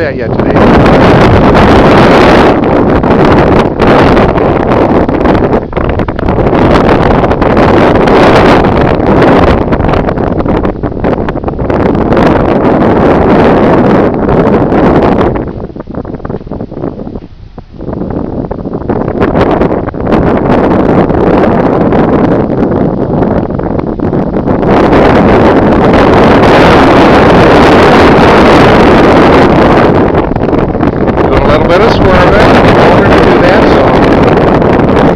that yet today.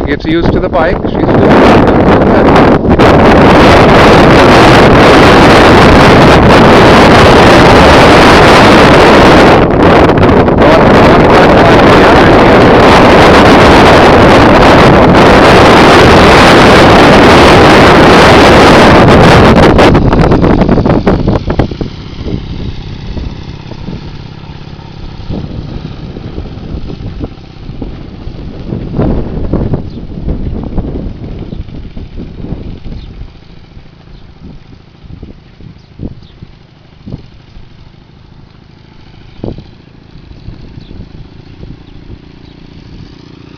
Gets used to the bike. She's doing good.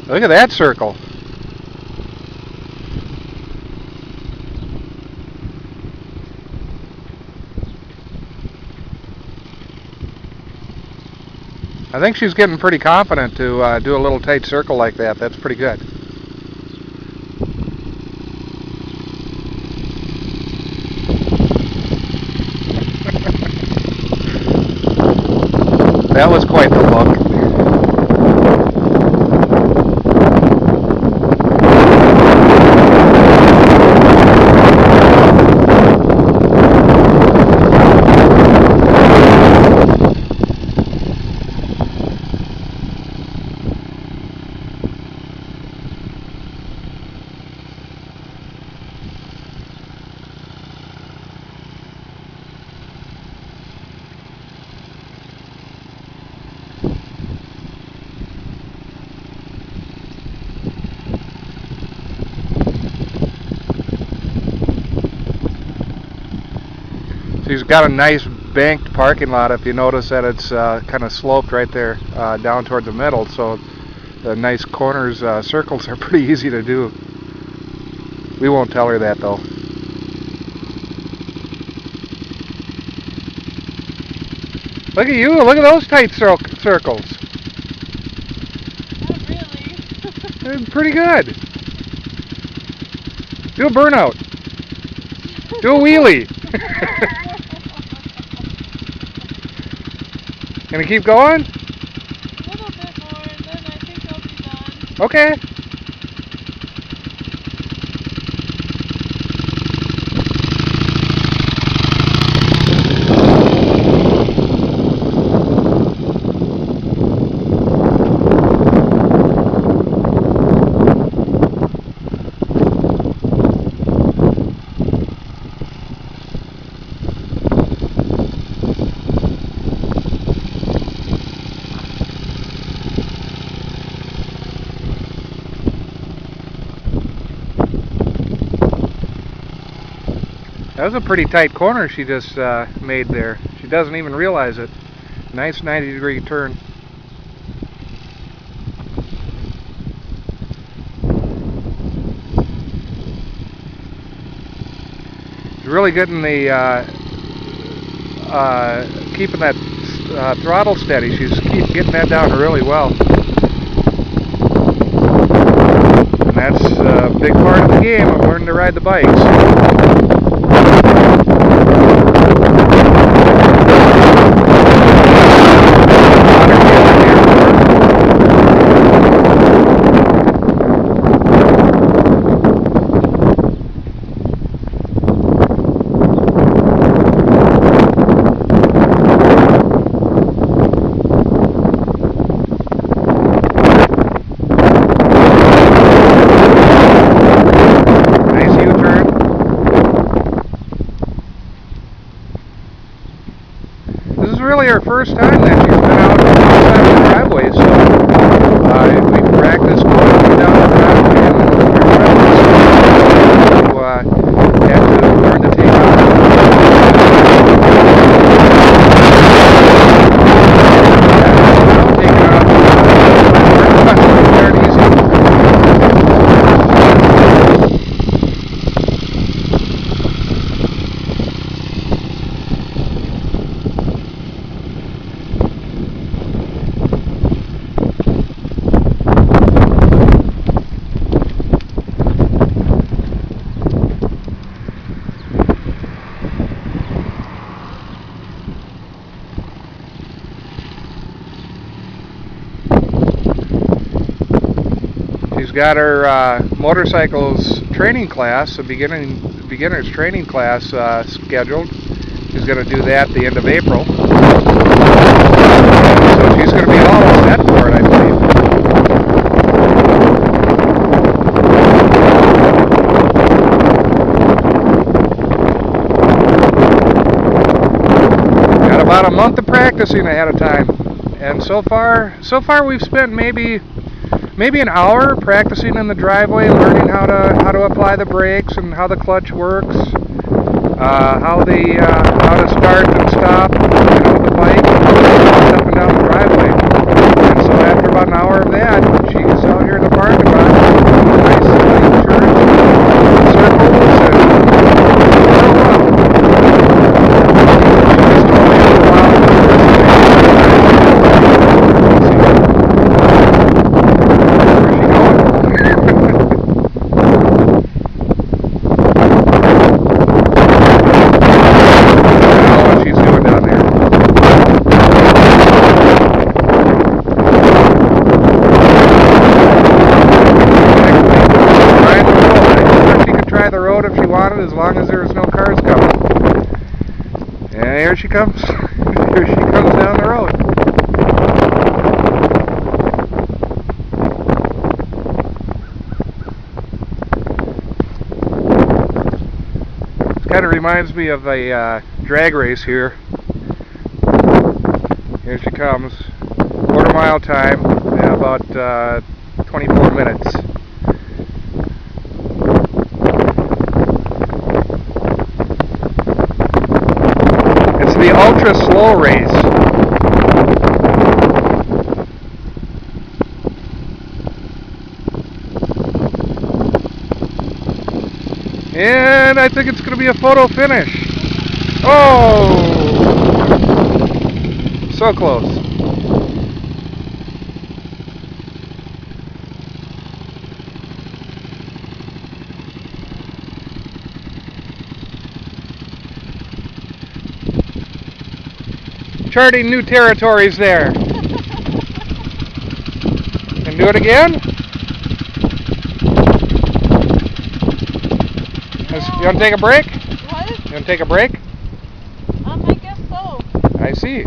Look at that circle. I think she's getting pretty confident to do a little tight circle like that. That's pretty good. That was quite the look. She's got a nice banked parking lot. If you notice that it's kind of sloped right there down toward the middle, so the nice corners, circles are pretty easy to do. We won't tell her that though. Look at you, look at those tight circles. Not really. They're pretty good. Do a burnout. Do a wheelie. Gonna keep going? A little bit more, and then I think I'll be done. Okay. That was a pretty tight corner she just made there. She doesn't even realize it. Nice 90-degree turn. She's really getting the keeping that throttle steady. She's getting that down really well. And that's a big part of the game of learning to ride the bikes. This is really her first time that she's been out outside the driveway, so we practiced going down the driveway and had to learn to take off. She's got her motorcycles training class, a beginner's training class scheduled. She's going to do that at the end of April. So she's going to be all set for it, I believe. Got about a month of practicing ahead of time. And so far we've spent maybe an hour practicing in the driveway, learning how to apply the brakes and how the clutch works, how to start and stop, the bike up and down the driveway. And so after about an hour of that, she's out here in the parking lot, nice church, circles, and as long as there's no cars coming. And here she comes. Here she comes down the road. This kind of reminds me of a drag race here. Here she comes. Quarter-mile time, about 24 minutes. The ultra slow race. And I think it's going to be a photo finish. Oh! So close. Charting new territories there. And do it again? Yeah. You want to take a break? What? You want to take a break? I guess so. I see.